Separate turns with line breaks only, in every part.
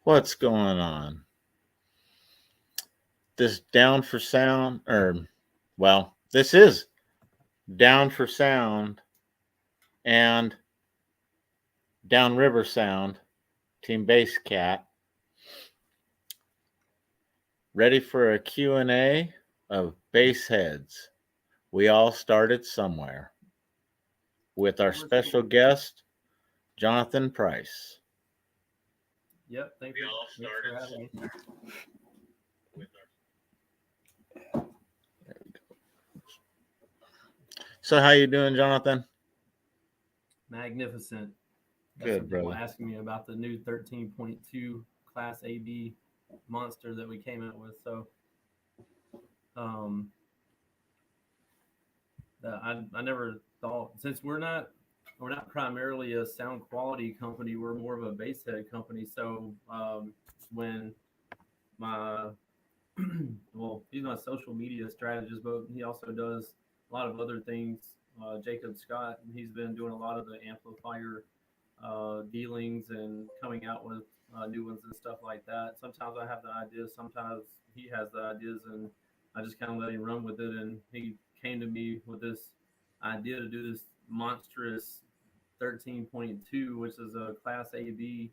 What's going on? This down for sound, this is down for sound and downriver sound. Team Base Cat ready for a Q&A of base heads. We all started somewhere with our special guest, Johnathan Price.
Yep, thanks for having me.
So how you doing, Johnathan?
Magnificent. That's
Good,
what people
brother.
asking me about the new 13.2 Class AB monster that we came out with. So, um, I never thought, since we're not primarily a sound quality company, we're more of a bass head company. So when my well, he's not a social media strategist, but he also does a lot of other things. Jacob Scott, he's been doing a lot of the amplifier dealings and coming out with new ones and stuff like that. Sometimes I have the ideas, sometimes he has the ideas, and I just kind of let him run with it. And he came to me with this idea to do this monstrous 13.2, which is a Class AB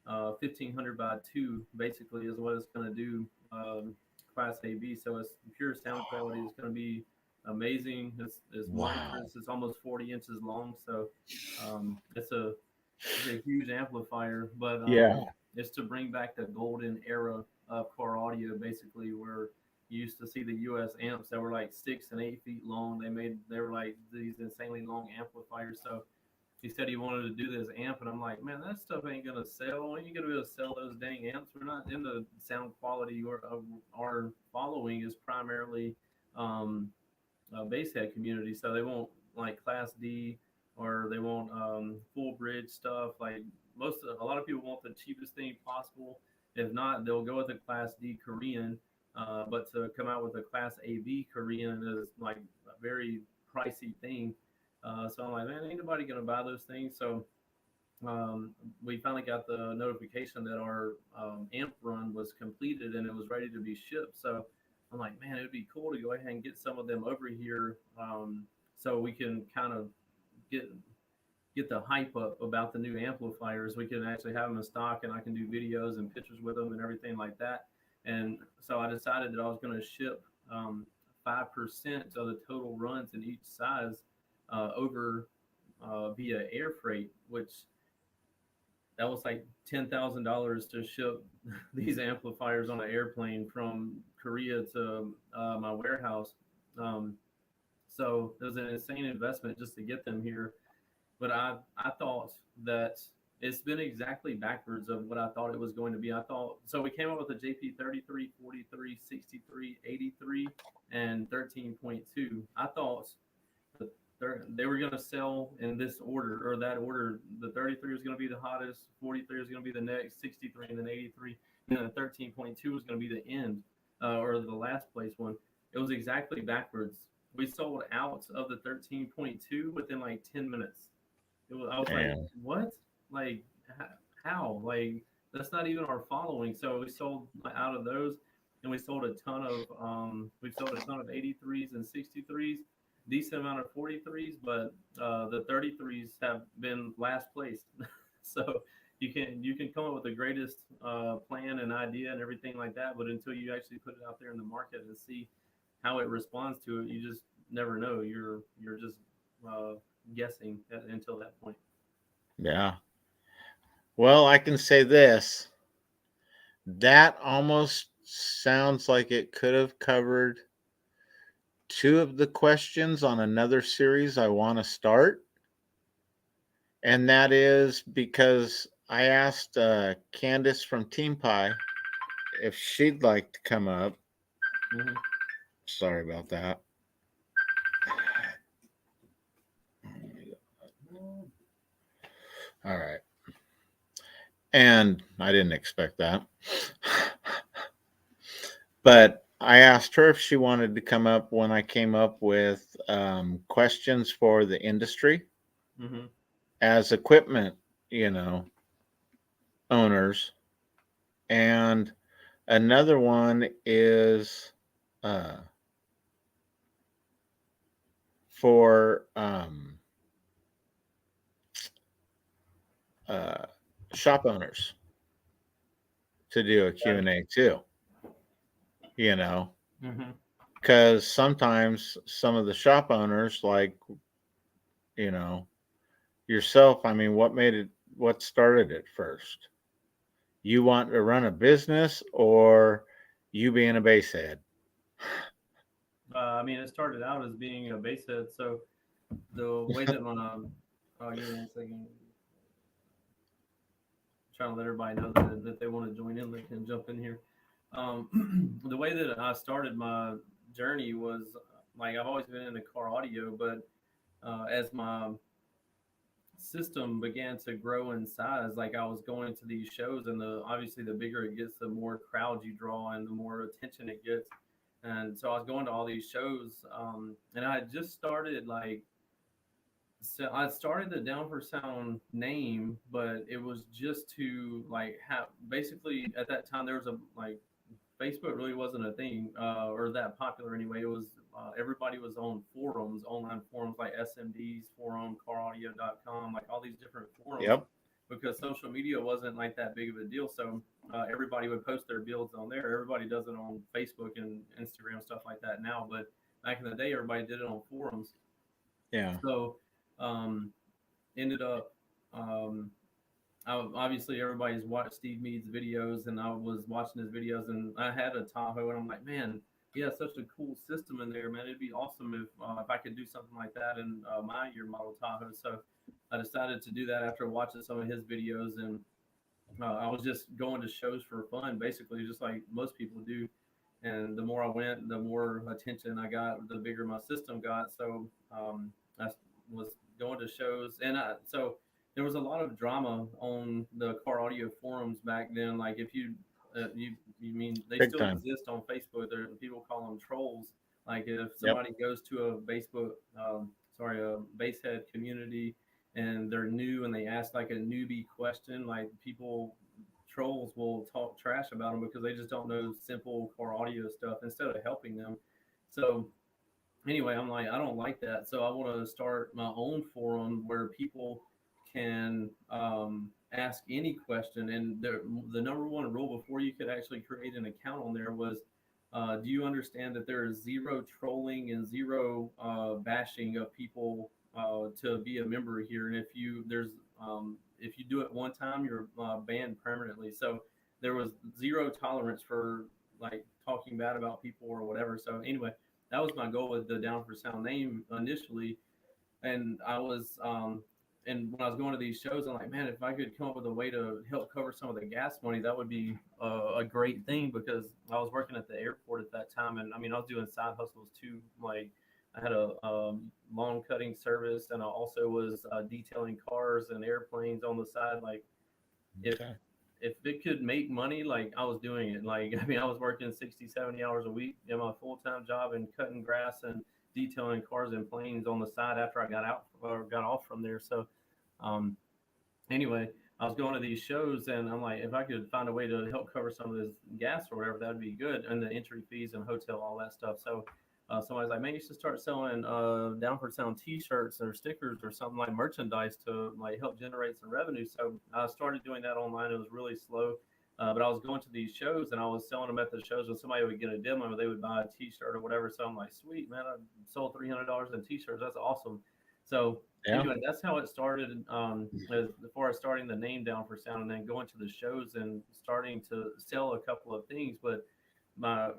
1500 by 2, basically, is what it's going to do. Class AB, so its pure sound quality is going to be amazing. It's monstrous. It's almost 40 inches long, so it's a huge amplifier. But it's to bring back the golden era of core audio, basically, where you used to see the US amps that were like 6 and 8 feet long. They were like these insanely long amplifiers. So he said he wanted to do this amp, and I'm like, man, that stuff ain't gonna sell. When you gonna be able to sell those dang amps? We're not in the sound quality. Or our following is primarily a bass head community, so they won't like Class D, or they won't full bridge stuff. Like a lot of people want the cheapest thing possible. If not, they'll go with a Class D Korean. But to come out with a Class AB Korean is like a very pricey thing. So I'm like, man, ain't nobody gonna buy those things. So we finally got the notification that our amp run was completed and it was ready to be shipped. So I'm like, man, it would be cool to go ahead and get some of them over here, so we can kind of get the hype up about the new amplifiers. We can actually have them in stock, and I can do videos and pictures with them and everything like that. And so I decided that I was going to ship 5% of the total runs in each size over via air freight, which that was like $10,000 to ship these amplifiers on an airplane from Korea to my warehouse. So it was an insane investment just to get them here. But I thought that it's been exactly backwards of what I thought it was going to be. I thought so. We came up with the JP 33, 43, 63, 83, and 13.2. I thought they were going to sell in this order or that order. The 33 was going to be the hottest, 43 was going to be the next, 63, and then 83, and then the 13.2 was going to be the end, or the last place one. It was exactly backwards. We sold out of the 13.2 within like 10 minutes. I was like, what? Like, how? Like, that's not even our following. So we sold out of those, and we sold a ton of 83s and 63s, decent amount of 43s, but the 33s have been last place. So you can come up with the greatest plan and idea and everything like that, but until you actually put it out there in the market and see how it responds to it, you just never know. You're just guessing until that point.
Yeah. Well, I can say this. That almost sounds like it could have covered two of the questions on another series I want to start. And that is because I asked Candace from Team Pie if she'd like to come up.
Mm-hmm.
Sorry about that. All right. And I didn't expect that. But I asked her if she wanted to come up when I came up with questions for the industry as equipment, owners. And another one is uh, for uh, shop owners to do a
Got it.
Q&A too, you know,
Hmm.
because sometimes some of the shop owners, like, you know, yourself, I mean, what started it first? You want to run a business or you being a basehead?
I mean, it started out as being a base head. So the way that my, give me one second. Trying to let everybody know that they want to join in, they can jump in here. The way that I started my journey was like I've always been into car audio, but as my system began to grow in size, like I was going to these shows, and the obviously the bigger it gets, the more crowds you draw and the more attention it gets. And so I was going to all these shows, and I had just started like so I started the Down for Sound name, but it was just to like have basically at that time there was a like Facebook really wasn't a thing or that popular anyway. It was everybody was on forums, online forums like SMD's forum, caraudio.com, like all these different forums
Yep.
because social media wasn't like that big of a deal. So everybody would post their builds on there. Everybody does it on Facebook and Instagram stuff like that now, but back in the day, everybody did it on forums.
Yeah.
So um, ended up obviously everybody's watched Steve Mead's videos, and I was watching his videos, and I had a Tahoe, and I'm like, man, he has such a cool system in there, man. It'd be awesome if I could do something like that in my year model Tahoe. So I decided to do that after watching some of his videos, and I was just going to shows for fun, basically, just like most people do. And the more I went, the more attention I got, the bigger my system got. So I was going to shows, and so there was a lot of drama on the car audio forums back then. Like if you mean they
Big
still
time.
exist on Facebook? There people call them trolls. Like if
Yep.
somebody goes to a Facebook, a basehead community, and they're new and they ask like a newbie question, like people trolls will talk trash about them because they just don't know simple core audio stuff instead of helping them. So anyway, I'm like, I don't like that. So I want to start my own forum where people can ask any question. And the number one rule before you could actually create an account on there was, do you understand that there is zero trolling and zero bashing of people to be a member here? And if you do it one time, you're banned permanently. So there was zero tolerance for like talking bad about people or whatever. So anyway, that was my goal with the Down for Sound name initially. And and when I was going to these shows, I'm like, man, if I could come up with a way to help cover some of the gas money, that would be a great thing because I was working at the airport at that time. And I mean, I was doing side hustles too. Like, I had a lawn cutting service, and I also was detailing cars and airplanes on the side. Like, if
Okay.
if it could make money, like I was doing it. Like I mean, I was working 60, 70 hours a week in my full-time job and cutting grass and detailing cars and planes on the side after I got out or got off from there. So um, anyway, I was going to these shows, and I'm like, if I could find a way to help cover some of this gas or whatever, that'd be good, and the entry fees and hotel, all that stuff. So somebody's like, man, you should start selling Downward Sound T-shirts or stickers or something like merchandise to like help generate some revenue. So I started doing that online. It was really slow. But I was going to these shows and I was selling them at the shows. When somebody would get a demo, they would buy a T-shirt or whatever. So I'm like, sweet man, I sold $300 in T-shirts. That's awesome. So
Yeah.
anyway, that's how it started. As far as starting the name Down for Sound, and then going to the shows and starting to sell a couple of things. But my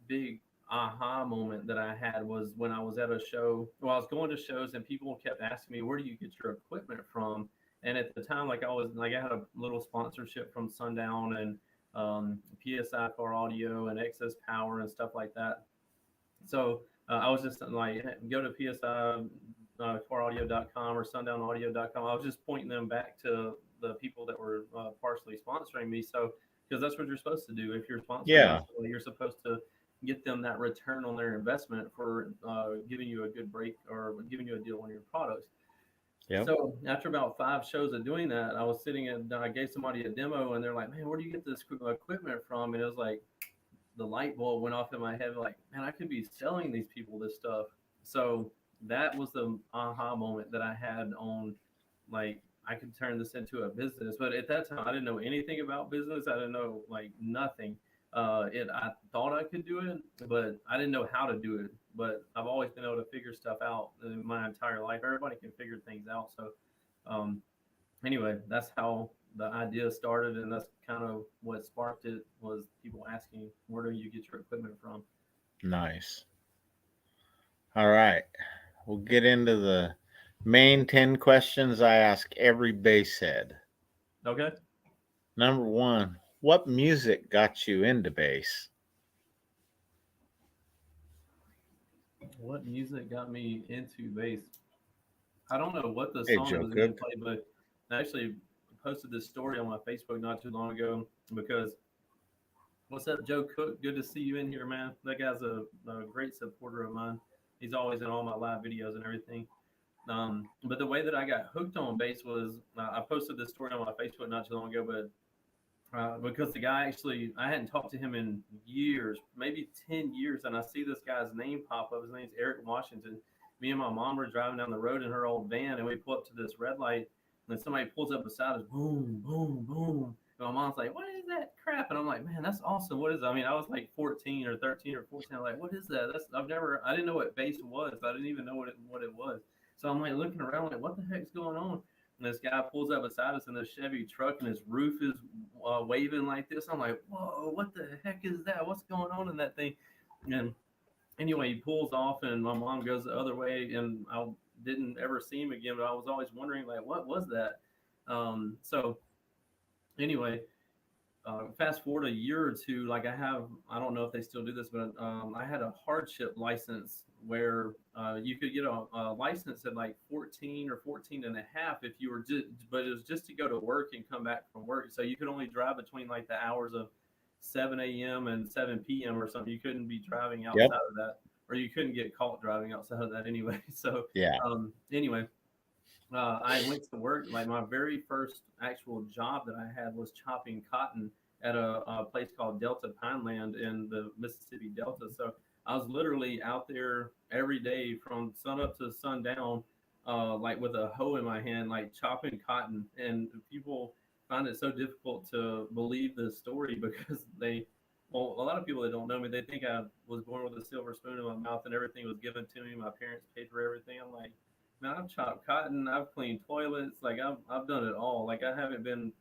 big aha moment that I had was when I was at a show. Well, I was going to shows and people kept asking me, "Where do you get your equipment from?" And at the time, like I had a little sponsorship from Sundown and PSI Car Audio and Excess Power and stuff like that. So I was just like, go to PSI caraudio.com or sundownaudio.com. I was just pointing them back to the people that were partially sponsoring me. So, because that's what you're supposed to do. If you're sponsored by
Yeah.
somebody, you're supposed to get them that return on their investment for giving you a good break or giving you a deal on your products.
Yep.
So after about 5 shows of doing that, I was sitting and I gave somebody a demo, and they're like, "Man, where do you get this equipment from?" And it was like the light bulb went off in my head. Like, man, I could be selling these people this stuff. So that was the aha moment that I had on, like, I could turn this into a business. But at that time, I didn't know anything about business. I didn't know like nothing. I thought I could do it, but I didn't know how to do it. But I've always been able to figure stuff out in my entire life. Everybody can figure things out. So, um, anyway, that's how the idea started, and that's kind of what sparked it. Was people asking, "Where do you get your equipment from?"
Nice. All right. We'll get into the main 10 questions I ask every bass head.
Okay.
Number one, what music got you into bass?
What music got me into bass? I don't know what the
Hey,
song
Joe
was being
Cook.
played, but I actually posted this story on my Facebook not too long ago because what's up, Joe Cook? Good to see you in here, man. That guy's a great supporter of mine. He's always in all my live videos and everything. But the way that I got hooked on bass was I posted this story on my Facebook not too long ago, but because the guy actually, I hadn't talked to him in years, maybe 10 years, and I see this guy's name pop up. His name's Eric Washington. Me and my mom were driving down the road in her old van, and we pull up to this red light, and then somebody pulls up beside us, boom, boom, boom. And my mom's like, "What is that crap?" And I'm like, "Man, that's awesome. What is it?" I mean, I was like 14 or 13 or 14. I'm like, "What is that?" I didn't know what bass was. I didn't even know what it was. So I'm like looking around, like, what the heck's going on? And this guy pulls up beside us in this Chevy truck, and his roof is waving like this. I'm like, whoa, what the heck is that? What's going on in that thing? And anyway, he pulls off, and my mom goes the other way, and I didn't ever see him again. But I was always wondering, like, what was that? So anyway, fast forward a year or two, like I don't know if they still do this, but I had a hardship license where you could get a license at like 14 or 14 and a half if you were just, but it was just to go to work and come back from work. So you could only drive between like the hours of 7 a.m. and 7 p.m. or something. You couldn't be driving
Yep.
outside of that, or you couldn't get caught driving outside of that anyway. So
Yeah.
anyway, I went to work. Like my very first actual job that I had was chopping cotton at a place called Delta Pineland in the Mississippi Delta. So I was literally out there every day from sun up to sundown, like with a hoe in my hand, like chopping cotton. And people find it so difficult to believe this story because well, a lot of people that don't know me, they think I was born with a silver spoon in my mouth and everything was given to me. My parents paid for everything. I'm like, man, I've chopped cotton, I've cleaned toilets, like I've done it all. Like I haven't been.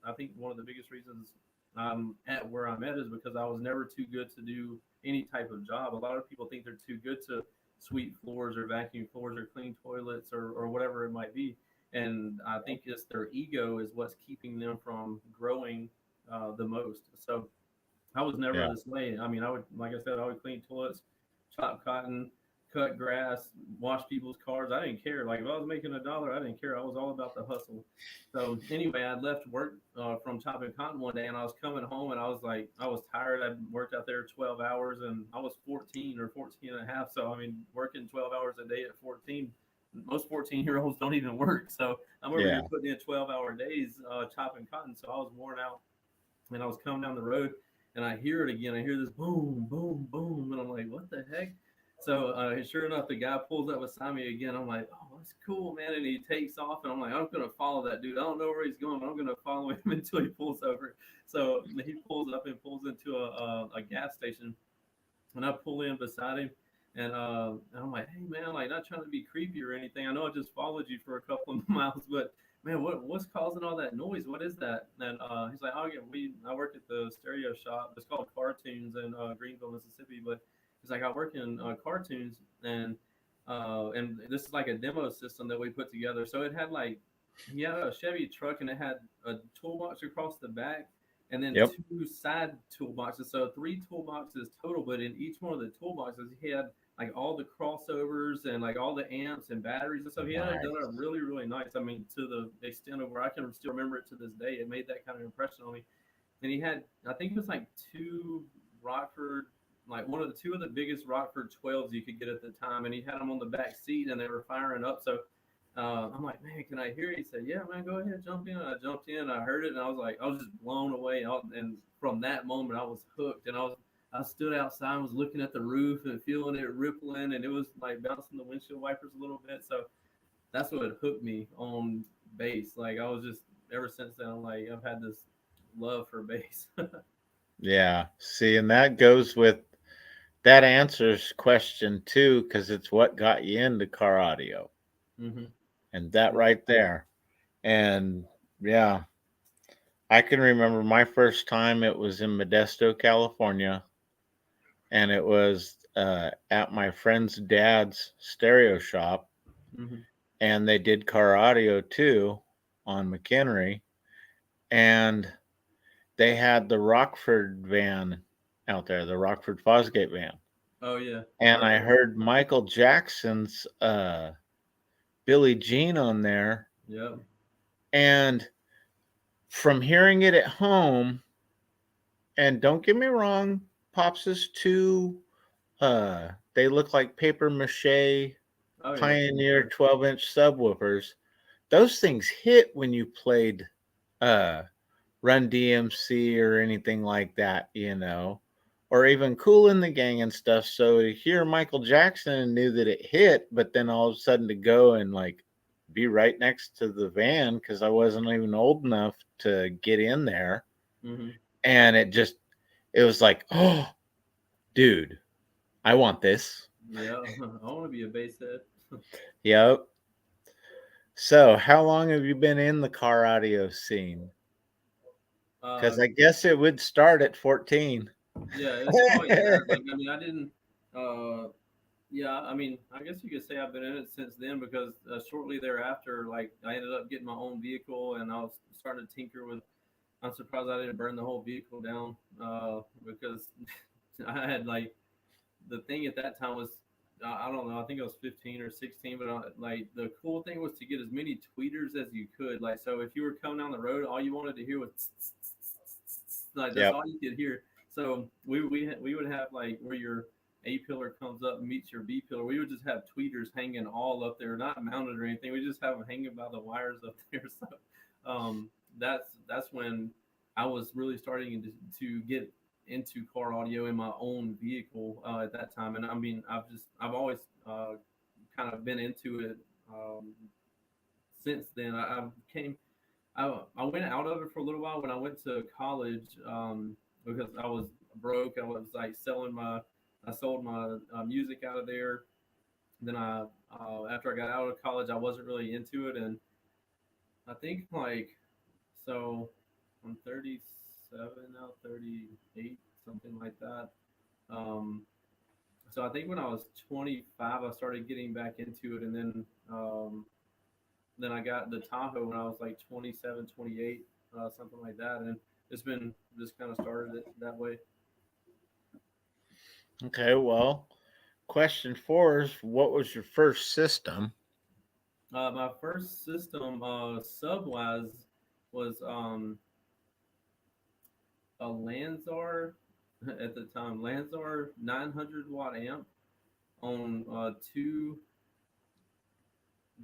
I think one of the biggest reasons I'm at where I'm at is because I was never too good to do any type of job. A lot of people think they're too good to sweep floors or vacuum floors or clean toilets or whatever it might be. And I think it's their ego is what's keeping them from growing the most. So I was never
Yeah.
this way. I mean, I would, like I said, I would clean toilets, chop cotton, cut grass, wash people's cars. I didn't care. Like if I was making $1, I didn't care. I was all about the hustle. So anyway, I left work from chopping cotton one day, and I was coming home, and I was like, I was tired. I worked out there 12 hours, and I was 14 or 14 and a half. So I mean, working 12 hours a day at 14. Most 14-year-olds don't even work. So I'm over here
Yeah.
putting in 12-hour days chopping cotton. So I was worn out and I was coming down the road and I hear it again. I hear this boom, boom, boom, and I'm like, what the heck? So sure enough, the guy pulls up beside me again. I'm like, oh, that's cool, man. And he takes off, and I'm like, I'm gonna follow that dude. I don't know where he's going, but I'm gonna follow him until he pulls over. So he pulls up and pulls into a gas station, and I pull in beside him, and I'm like, hey man, like not trying to be creepy or anything. I know I just followed you for a couple of miles, but man, what's causing all that noise? What is that? And he's like, oh yeah, I work at the stereo shop. It's called Cartoons in Greenville, Mississippi. But he's like, I work in Cartoons, and this is like a demo system that we put together. So it had like he had a Chevy truck and it had a toolbox across the back and then
Yep.
two side toolboxes. So three toolboxes total, but in each one of the toolboxes, he had like all the crossovers and like all the amps and batteries and stuff. He had it done
Nice.
up really, really nice. I mean, to the extent of where I can still remember it to this day. It made that kind of impression on me. And he had, I think it was like two Rockford, like one of the two of the biggest Rockford 12s you could get at the time. And he had them on the back seat and they were firing up. So I'm like, man, can I hear it? He said, yeah, man, go ahead, jump in. I jumped in, I heard it, and I was just blown away. And from that moment, I was hooked. And I stood outside, and was looking at the roof and feeling it rippling, and it was like bouncing the windshield wipers a little bit. So that's what hooked me on bass. Like I was just ever since then, I'm like I've had this love for bass.
Yeah. See, and that goes with that answers question two, because it's what got you into car audio.
hmm
And that
Yeah.
right there. And yeah, I can remember my first time. It was in Modesto, California, and it was at my friend's dad's stereo shop,
hmm
and they did car audio too on McHenry, and they had the Rockford van out there, the Rockford Fosgate van,
Oh yeah, I
and
heard
I
of it.
heard Michael Jackson's Billie Jean on there,
Yep.
and from hearing it at home, and don't get me wrong, Pops's two, they look like paper mache
Oh yeah, for
Pioneer
sure.
12-inch subwoofers. Those things hit when you played uh, Run DMC or anything like that, or even Cool in the Gang and stuff. So to hear Michael Jackson and knew that it hit, but then all of a sudden to go and like be right next to the van because I wasn't even old enough to get in there,
hmm
and it was like, oh, dude, I want this.
Yeah, I want to be a bass head.
Yep. So, how long have you been in the car audio scene?
uh,
Because I guess it would start at 14.
yeah, it's probably has. Like I mean, I didn't. Uh, yeah, I mean, I guess you could say I've been in it since then because shortly thereafter, like I ended up getting my own vehicle and I was starting to tinker with. I'm surprised I didn't burn the whole vehicle down because I had like the thing at that time was I don't know, I think I was 15 or 16, but like the cool thing was to get as many tweeters as you could. Like so, if you were coming down the road, all you wanted to hear was like that's
Yep.
all you could hear. So we would have like where your A pillar comes up and meets your B pillar. We would just have tweeters hanging all up there, not mounted or anything. We just have them hanging by the wires up there. So that's when I was really starting to get into car audio in my own vehicle at that time. And I mean, I've always kind of been into it since then. I went out of it for a little while when I went to college because I was broke. I was like I sold my music out of there. Then after I got out of college, I wasn't really into it, and I think like so I'm 37 now, 38, something like that. Um, so I think when I was 25, I started getting back into it, and then I got the Tahoe when I was like 27, 28, something like that, and it's been just kind of started it that way.
Okay, well, question four is what was your first system?
My first system, sub-wise, was a Lanzar at the time, Lanzar 900 watt amp on two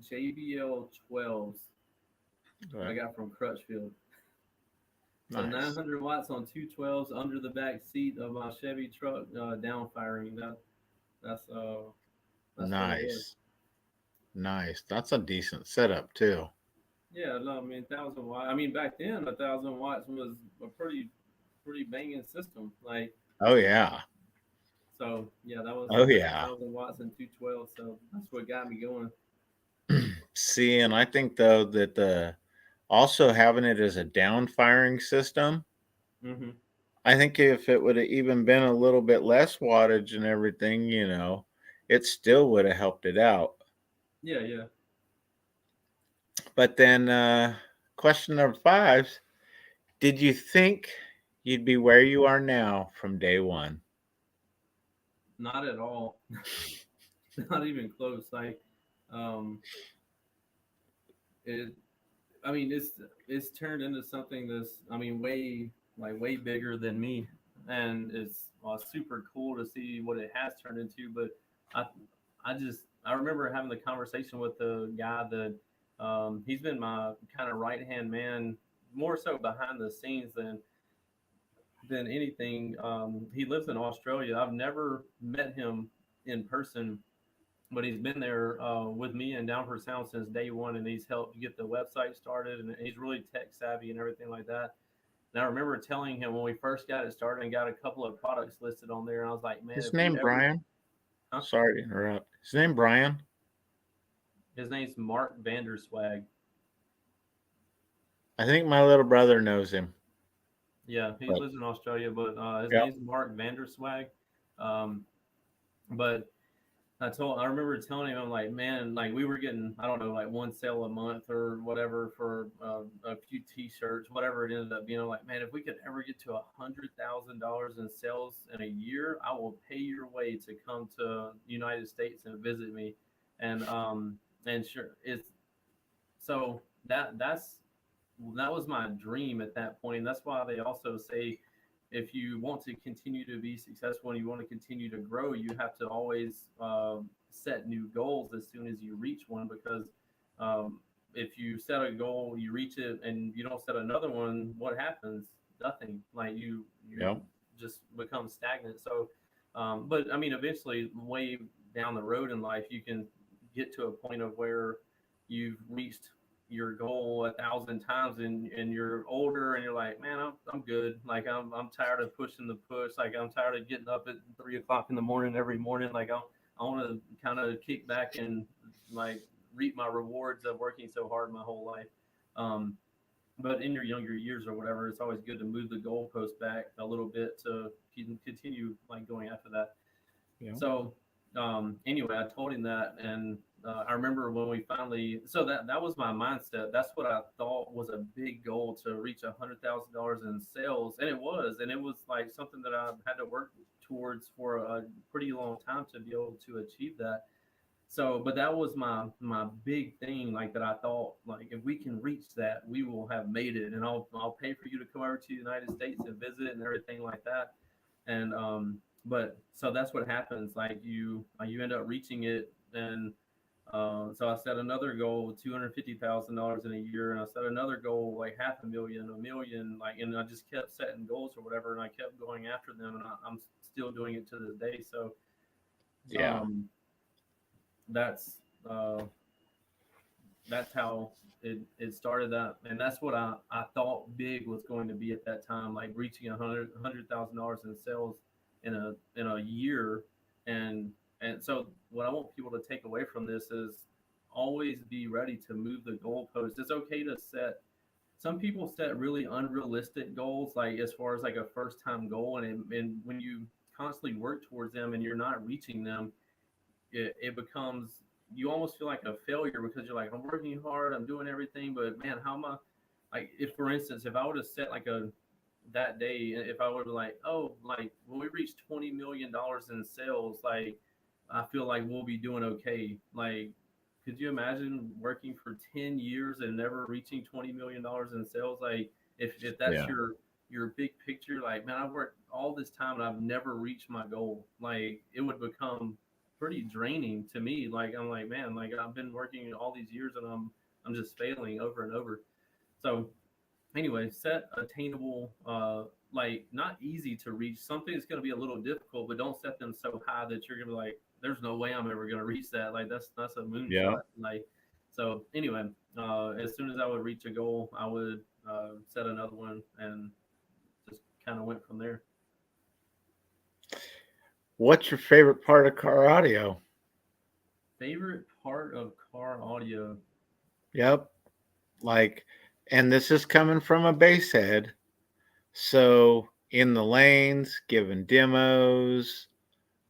JBL 12s I
Right.
got from Crutchfield. So
Nice.
900 watts on two 12s under the back seat of my Chevy truck, down firing. That's uh that's what it was.
Nice. Nice. That's a decent setup too.
Yeah, no, I mean 1,000 watt. I mean back then 1,000 watts was a pretty banging system. Like
Oh yeah.
so, yeah, that was
Oh
a
yeah.
1,000 watts and 212. So that's what got me going.
See, and I think though that the also having it as a down firing system,
hmm
I think if it would have even been a little bit less wattage and everything, it still would have helped it out.
Yeah, yeah.
But then question number five, did you think you'd be where you are now from day one?
Not at all. Not even close. Like, um, it I mean, it's turned into something that's, I mean, way bigger than me, and it's super cool to see what it has turned into. But I I remember having the conversation with the guy that he's been my kind of right hand man, more so behind the scenes than anything. He lives in Australia. I've never met him in person, but he's been there with me and Down for Sound since day one, and he's helped get the website started, and he's really tech savvy and everything like that. And I remember telling him when we first got it started and got a couple of products listed on there, and I was like, man,
His
if we
name
ever,
Brian.
huh?
Sorry to interrupt. His name Brian.
His name's Mark Vanderswag.
I think my little brother knows him.
Yeah, he
But
lives in Australia, but his
yeah,
name's Mark Vanderswag. Um, but I remember telling him, I'm like, man, like we were getting, I don't know, like one sale a month or whatever for a few T-shirts, whatever it ended up being. I'm like, man, if we could ever get to $100,000 in sales in a year, I will pay your way to come to the United States and visit me. And sure, it's so that was my dream at that point. And that's why they also say if you want to continue to be successful and you want to continue to grow, you have to always set new goals as soon as you reach one. Because if you set a goal, you reach it, and you don't set another one, what happens? Nothing. Like you
yeah,
just become stagnant. So, but I mean, eventually, way down the road in life, you can get to a point of where you've reached your goal 1,000 times, and you're older and you're like, man, I'm good. Like I'm tired of pushing the push. Like I'm tired of getting up at 3 o'clock in the morning every morning. Like I want to kind of kick back and like reap my rewards of working so hard my whole life. Um, but in your younger years or whatever, it's always good to move the goalpost back a little bit to continue like going after that.
yeah,
So anyway, I told him that, and I remember when we finally. So that was my mindset. That's what I thought was a big goal, to reach $100,000 in sales, and it was like something that I had to work towards for a pretty long time to be able to achieve that. So, but that was my big thing, like that I thought, like if we can reach that, we will have made it, and I'll pay for you to come over to the United States and visit and everything like that. And but so that's what happens. Like you end up reaching it, and so I set another goal, $250,000 in a year, and I set another goal like half a million, a million, like, and I just kept setting goals or whatever, and I kept going after them, and I'm still doing it to this day. So
yeah,
um, that's uh, that's how it started out, and that's what I thought big was going to be at that time, like reaching $100,000 in sales in a year. And so what I want people to take away from this is always be ready to move the goalpost. It's okay to set, some people set really unrealistic goals, like as far as like a first time goal, and when you constantly work towards them and you're not reaching them, it becomes, you almost feel like a failure because you're like, I'm working hard, I'm doing everything, but man, how am I, like, if for instance, if I would have set like a, that day, if I would have like, oh, like when we reach $20 million in sales, like I feel like we'll be doing okay. Like, could you imagine working for 10 years and never reaching $20 million in sales? Like, if that's
yeah,
your big picture, like, man, I've worked all this time and I've never reached my goal. Like, it would become pretty draining to me. Like, I'm like, man, like I've been working all these years and I'm just failing over and over. So anyway, set attainable, like not easy to reach. Something that's going to be a little difficult, but don't set them so high that you're going to be like, there's no way I'm ever going to reach that. Like that's a
yeah.
moonshot. Like, so anyway, as soon as I would reach a goal, I would set another one, and just kind of went from there.
What's your favorite part of car audio?
Favorite part of car audio?
Yep. Like, and this is coming from a bass head. So in the lanes, giving demos.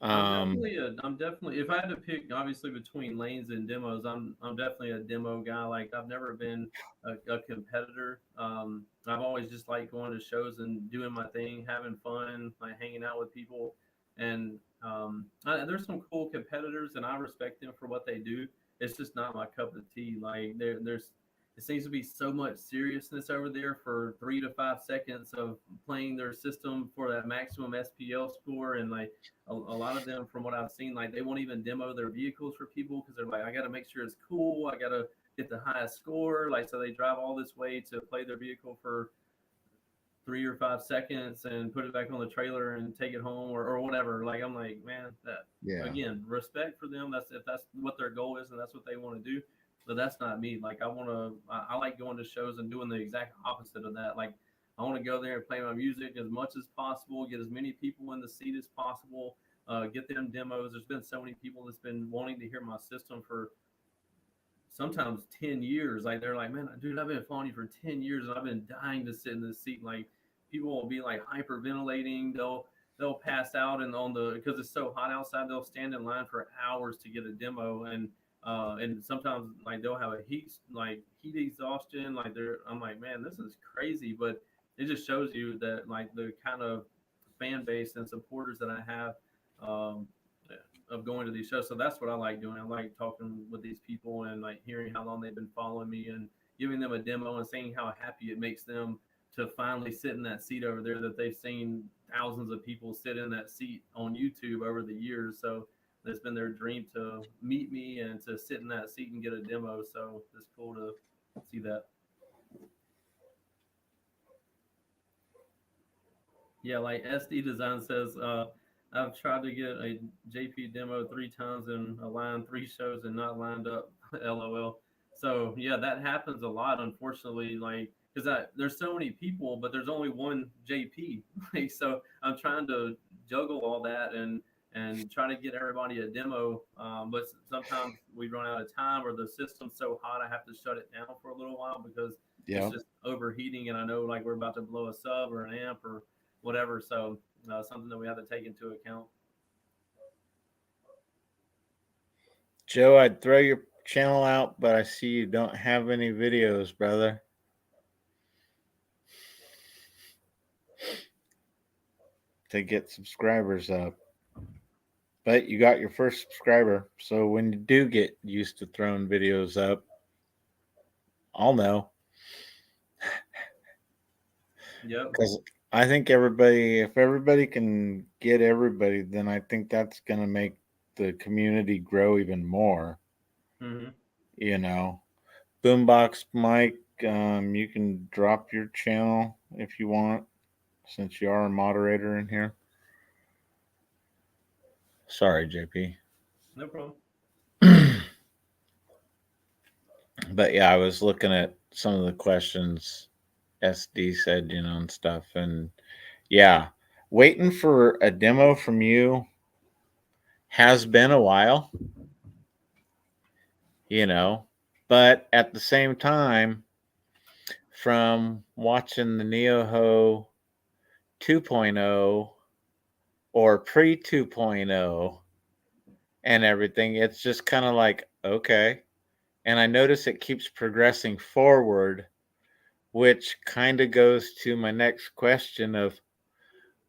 Um,
I'm definitely, if I had to pick obviously between lanes and demos, I'm definitely a demo guy. Like I've never been a competitor. I've always just liked going to shows and doing my thing, having fun, like hanging out with people. And there's some cool competitors, and I respect them for what they do. It's just not my cup of tea. Like there's it seems to be so much seriousness over there for 3 to 5 seconds of playing their system for that maximum SPL score. And like a lot of them, from what I've seen, like they won't even demo their vehicles for people because they're like, I got to make sure it's cool. I got to get the highest score. Like, so they drive all this way to play their vehicle for 3 or 5 seconds and put it back on the trailer and take it home or whatever. Like, I'm like, man, that
Yeah.
again, respect for them. That's if that's what their goal is and that's what they want to do. But that's not me. Like, I like going to shows and doing the exact opposite of that. Like, I want to go there and play my music as much as possible, get as many people in the seat as possible, get them demos. There's been so many people that's been wanting to hear my system for sometimes 10 years. Like they're like, man, dude, I've been following you for 10 years and I've been dying to sit in this seat. Like people will be like hyperventilating. They'll pass out and on the because it's so hot outside, they'll stand in line for hours to get a demo. And sometimes like they'll have a heat exhaustion. Like they're I'm like, man, this is crazy. But it just shows you that like the kind of fan base and supporters that I have. Um, of going to these shows. So that's what I like doing. I like talking with these people and like hearing how long they've been following me and giving them a demo and seeing how happy it makes them to finally sit in that seat over there that they've seen thousands of people sit in that seat on YouTube over the years. So it's been their dream to meet me and to sit in that seat and get a demo. So it's cool to see that. Yeah, like SD Design says, I've tried to get a JP demo 3 times and aligned 3 shows and not lined up. LOL. So yeah, that happens a lot, unfortunately. Like, because there's so many people, but there's only one JP. Like, so I'm trying to juggle all that and try to get everybody a demo. But sometimes we run out of time, or the system's so hot, I have to shut it down for a little while because it's
Yeah.
just overheating, and I know like we're about to blow a sub or an amp or whatever. So something that we have to take into account.
Joe, I'd throw your channel out, but I see you don't have any videos, brother, to get subscribers up. But you got your first subscriber, so when you do get used to throwing videos up, I'll know.
Yep.
Because I think everybody, if everybody can get everybody, then I think that's going to make the community grow even more.
Hmm.
You know, Boombox Mike, you can drop your channel if you want, since you are a moderator in here. Sorry, JP.
No problem.
But yeah, I was looking at some of the questions SD said, and stuff. And yeah, waiting for a demo from you has been a while, you know, but at the same time, from watching the NeoHo 2.0 or pre 2.0 and everything, it's just kind of like, okay. And I notice it keeps progressing forward, which kind of goes to my next question of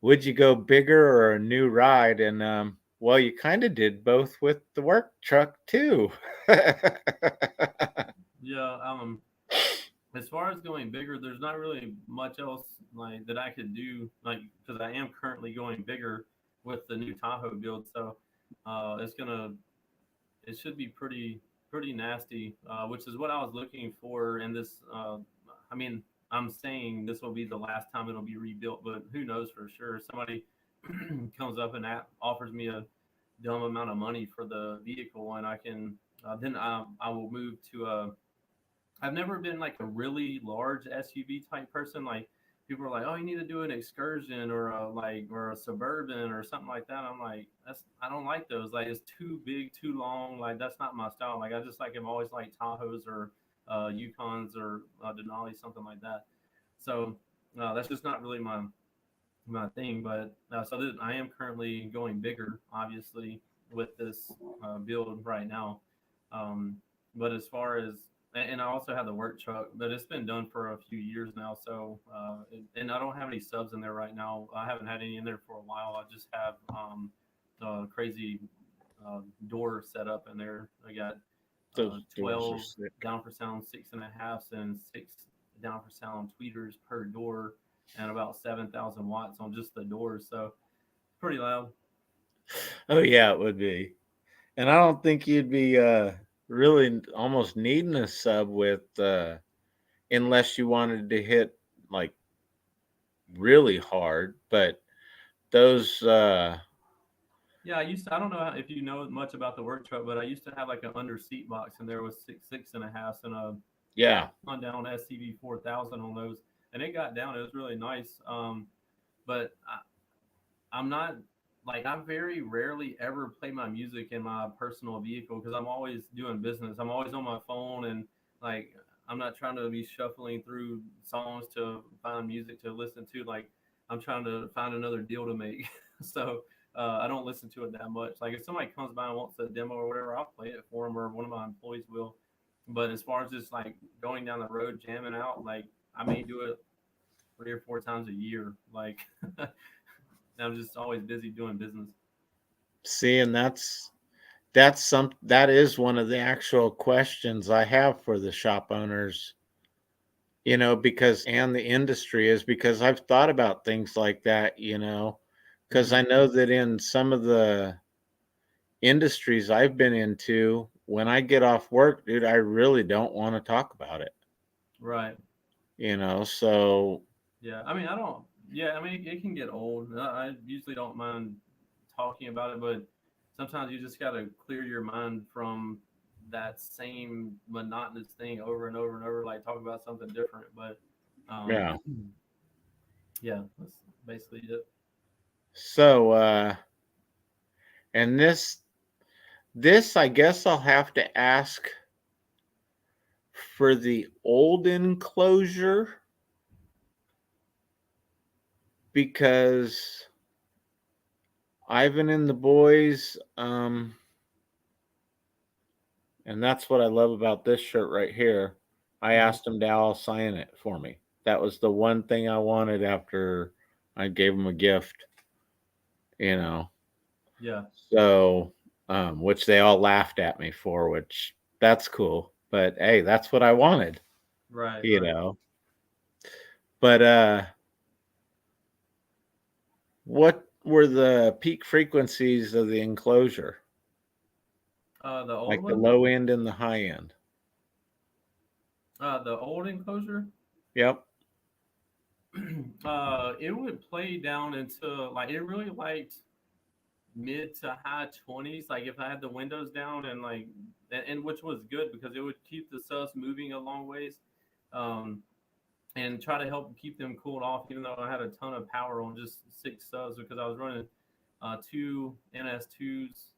would you go bigger or a new ride? And well, you kind of did both with the work truck too.
Yeah. As far as going bigger, there's not really much else like that I could do, like because I am currently going bigger with the new Tahoe build. So it's gonna it should be pretty nasty, which is what I was looking for in this. I mean, I'm saying this will be the last time it'll be rebuilt, but who knows for sure? Somebody comes up and offers me a dumb amount of money for the vehicle, and I can then I will move to a. I've never been like a really large SUV type person. Like people are like, oh, you need to do an excursion or a suburban or something like that. I'm like, I don't like those. Like it's too big, too long. Like that's not my style. Like I just like I've always liked Tahoes or Yukons or Denali, something like that. So that's just not really my thing. But I am currently going bigger, obviously, with this build right now. Um, but as far as and I also have the work truck, but it's been done for a few years now. So and I don't have any subs in there right now. I haven't had any in there for a while. I just have crazy door set up in there. I got
Those doors are
12
sick.
down for sound 6.5s and 6 down for sound tweeters per door, and about 7,000 watts on just the doors. So pretty loud.
Oh yeah, it would be. And I don't think you'd be really almost needing a sub with unless you wanted to hit like really hard. But those
Yeah, I don't know if you know much about the work truck, but I used to have like an under seat box, and there was 6.5s and a
yeah.
on down SCV 4000 on those, and it got down. It was really nice. But I'm not like I very rarely ever play my music in my personal vehicle because I'm always doing business. I'm always on my phone, and like I'm not trying to be shuffling through songs to find music to listen to. Like I'm trying to find another deal to make. So I don't listen to it that much. Like if somebody comes by and wants a demo or whatever, I'll play it for them, or one of my employees will. But as far as just like going down the road jamming out, like I may do it 3 or 4 times a year. Like I'm just always busy doing business.
See, and that is one of the actual questions I have for the shop owners, because and the industry is because I've thought about things like that, because
Mm-hmm.
I know that in some of the industries I've been into, when I get off work, dude, I really don't want to talk about it,
Right.
so
Yeah. I mean, I don't. Yeah. I mean, it can get old. I usually don't mind talking about it, but sometimes you just got to clear your mind from that same monotonous thing over and over and over. Like talk about something different. But um,
yeah.
yeah, that's basically it.
So and this I guess I'll have to ask for the old enclosure because Ivan and the boys, and that's what I love about this shirt right here. I
Hmm.
asked him to all sign it for me. That was the one thing I wanted after I gave him a gift, you know.
Yeah.
So, which they all laughed at me for, which that's cool. But hey, that's what I wanted,
Right.
you
Right.
know. But what were the peak frequencies of the enclosure?
The old
Like the
one.
low end and the high end?
The old enclosure.
Yep.
It would play down into like it really liked mid to high 20s. Like if I had the windows down and like and which was good because it would keep the subs moving a long ways, um, and try to help keep them cooled off. Even though I had a ton of power on just 6 subs because I was running two NS2s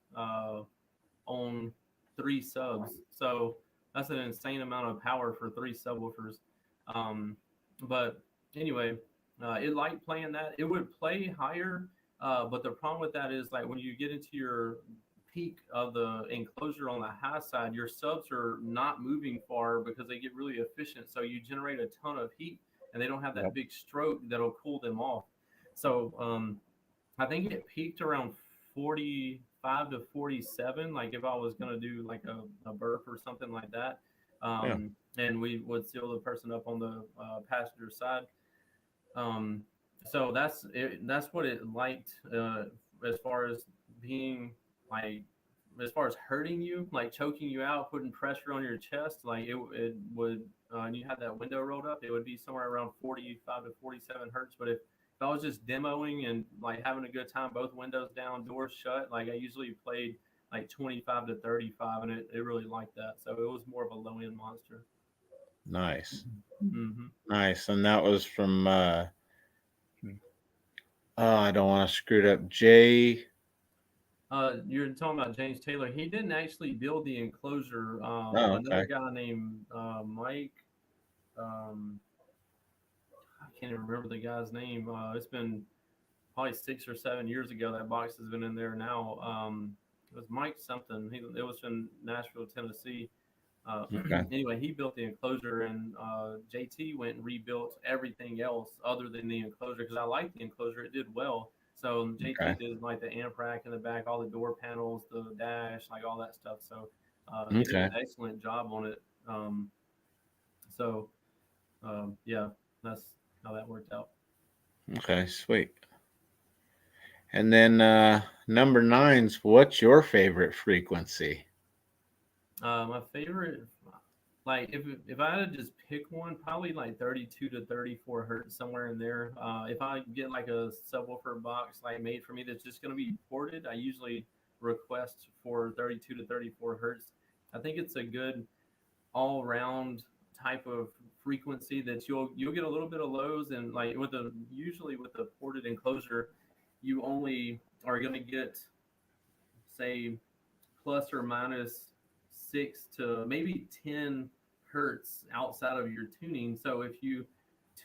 on 3 subs. So that's an insane amount of power for 3 subwoofers. Um, but anyway, it liked playing that. It would play higher, but the problem with that is like when you get into your peak of the enclosure on the high side, your subs are not moving far because they get really efficient. So you generate a ton of heat and they don't have that
Yep.
big stroke that'll cool them off. So I think it peaked around 45 to 47. Like if I was gonna do like a burp or something like that,
Yeah.
and we would seal the person up on the passenger side. Um, so that's it. That's what it liked as far as being like as far as hurting you, like choking you out, putting pressure on your chest, like it would, and you had that window rolled up, it would be somewhere around 45 to 47 hertz. But if I was just demoing and like having a good time, both windows down, doors shut, like I usually played like 25 to 35, and it really liked that. So it was more of a low end monster.
Nice.
Mm-hmm.
Nice. And that was from oh, I don't want to screw it up. J.
You're talking about James Taylor. He didn't actually build the enclosure.
Oh,
Another
okay.
guy named Mike. Um, I can't even remember the guy's name. It's been probably 6 or 7 years ago. That box has been in there now. It was Mike something. It was in Nashville, Tennessee.
Okay.
Anyway, he built the enclosure, and JT went and rebuilt everything else other than the enclosure because I liked the enclosure. It did well. So
Okay.
JT did like the amp rack in the back, all the door panels, the dash, like all that stuff. So He did
Okay.
an excellent job on it. So yeah, that's how that worked out.
Okay. Sweet. And then number nine's what's your favorite frequency?
My favorite, like if I had to just pick one, probably like 32 to 34 hertz, somewhere in there. If I get like a subwoofer box like made for me that's just going to be ported, I usually request for 32 to 34 hertz. I think it's a good all round type of frequency that you'll get a little bit of lows, and like with the usually with the ported enclosure, you only are going to get, say, plus or minus 6 to maybe 10 hertz outside of your tuning. So if you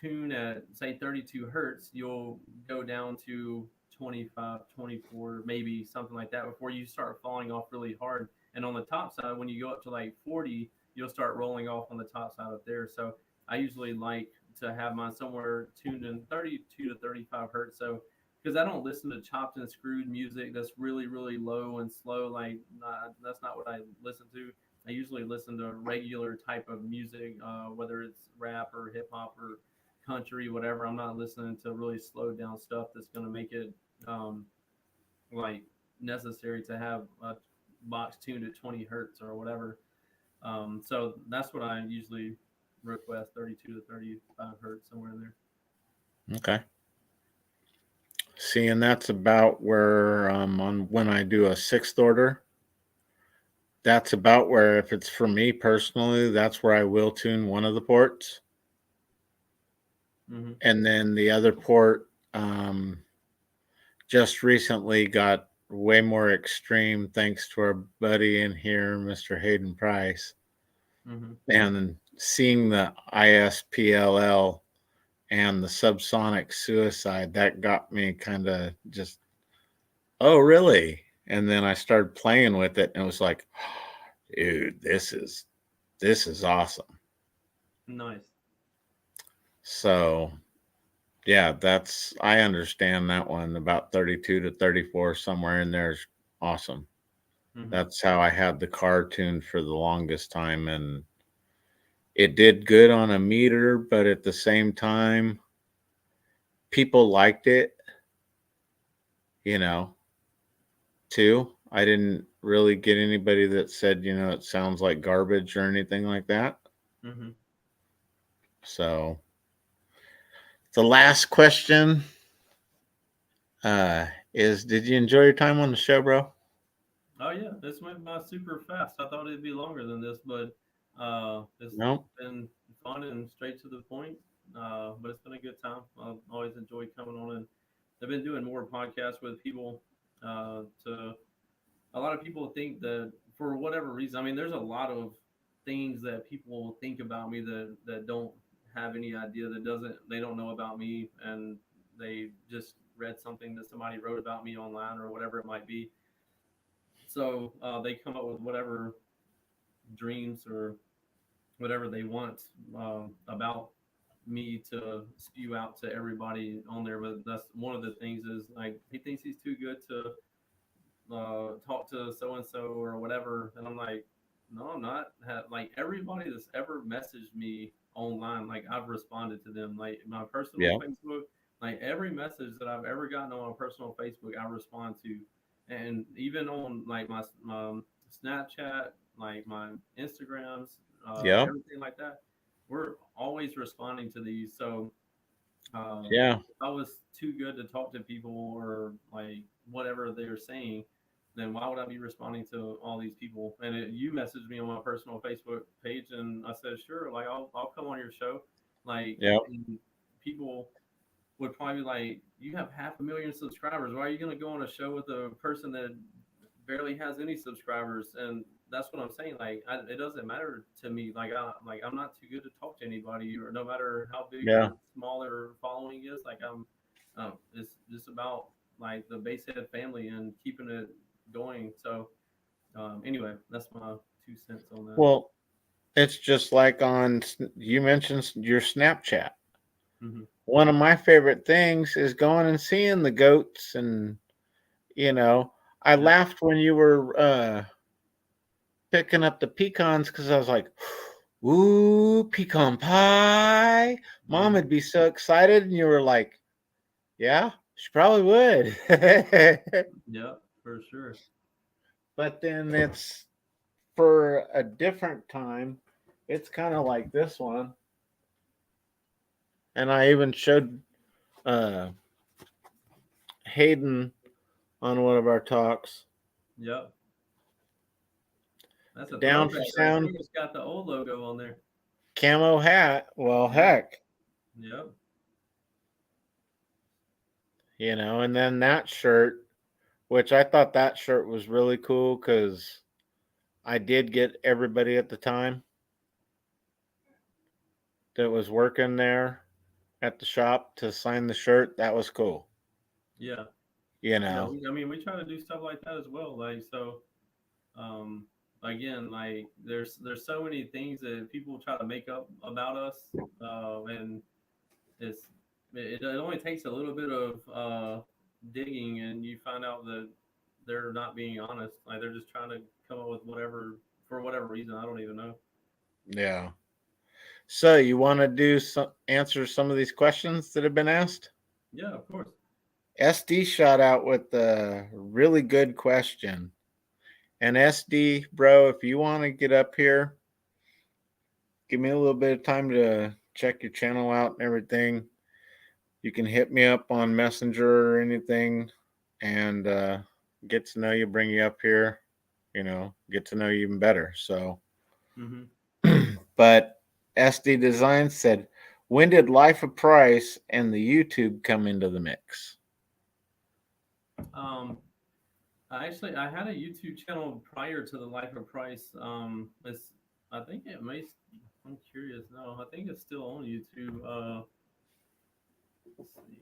tune at say 32 hertz, you'll go down to 25, 24, maybe something like that before you start falling off really hard. And on the top side, when you go up to like 40, you'll start rolling off on the top side up there. So I usually like to have mine somewhere tuned in 32 to 35 hertz. So because I don't listen to chopped and screwed music that's really really low and slow. Like that's not what I listen to. I usually listen to regular type of music, whether it's rap or hip hop or country, whatever. I'm not listening to really slowed down stuff that's going to make it um, like necessary to have a box tuned at 20 hertz or whatever. So that's what I usually request, 32 to 35 hertz, somewhere in there.
Okay. See, and that's about where on when I do a sixth order, that's about where if it's for me personally, that's where I will tune one of the ports.
Mm-hmm.
And then the other port just recently got way more extreme thanks to our buddy in here, Mr. Hayden Price.
Mm-hmm.
And seeing the ISPLL and the subsonic suicide, that got me kind of just, oh, really? And then I started playing with it and it was like, dude, this is awesome.
Nice.
So yeah, that's I understand that one about 32 to 34 somewhere in there is awesome.
Mm-hmm.
That's how I had the car tuned for the longest time, and it did good on a meter, but at the same time people liked it, you know, too. I didn't really get anybody that said, it sounds like garbage or anything like that.
Mm-hmm.
So, the last question uh is did you enjoy your time on the show, bro?
Oh yeah, this went by super fast. I thought it'd be longer than this, but it's
No?
been fun and straight to the point. But it's been a good time. I've always enjoyed coming on, and I've been doing more podcasts with people. To a lot of people think that for whatever reason, I mean, there's a lot of things that people think about me that don't have any idea, that doesn't they don't know about me, and they just read something that somebody wrote about me online or whatever it might be. So they come up with whatever dreams or whatever they want about me to spew out to everybody on there. But that's one of the things is like he thinks he's too good to talk to so and so or whatever, and I'm like, no, I'm not. Like everybody that's ever messaged me online, like I've responded to them. Like my personal
Yeah.
Facebook, like every message that I've ever gotten on my personal Facebook, I respond to, and even on like my Snapchat, like my Instagrams,
Yeah.
everything like that, we're always responding to these. So
Yeah.
if I was too good to talk to people or like whatever they're saying, then why would I be responding to all these people? And you messaged me on my personal Facebook page, and I said, sure, like I'll come on your show. Like,
Yeah.
and people would probably be like, you have 500,000 subscribers. Why are you going to go on a show with a person that barely has any subscribers? And that's what I'm saying. Like, it doesn't matter to me. Like I'm not too good to talk to anybody, or no matter how big
Yeah.
or small their following is. Like it's just about like the Basehead family and keeping it going. So anyway, that's my 2 cents on that.
Well, it's just like you mentioned your Snapchat.
Hmm.
One of my favorite things is going and seeing the goats, and you know, I
Yeah.
laughed when you were picking up the pecans because I was like, ooh, pecan pie. Mom
Mm-hmm.
would be so excited. And you were like, yeah, she probably would.
Yep, for sure.
But then it's for a different time. It's kind of like this one. And I even showed uh, Hayden on one of our talks.
Yep. That's a
Down for
throwback right there.
sound,
It's got the old logo on there.
camo hat. Well,
Yep.
heck,
Yep.
and then that shirt, which I thought that shirt was really cool because I did get everybody at the time that was working there at the shop to sign the shirt. That was cool,
Yeah.
you
Yeah.
know.
I mean, we try to do stuff like that as well. Like, so, um, again, like, there's so many things that people try to make up about us, and it's it only takes a little bit of digging, and you find out that they're not being honest. Like, they're just trying to come up with whatever for whatever reason. I don't even know.
Yeah. So you want to do some answer some of these questions that have been asked?
Yeah, of course.
SD shot out with a really good question. And SD, bro, if you want to get up here, give me a little bit of time to check your channel out and everything. You can hit me up on Messenger or anything and get to know you, bring you up here, get to know you even better. So,
Mm-hmm.
but SD Design said, when did Life of Price and the YouTube come into the mix?
Um, I had a YouTube channel prior to the Life of Price. It's I think it may. I'm curious. No, I think it's still on YouTube. Let's see.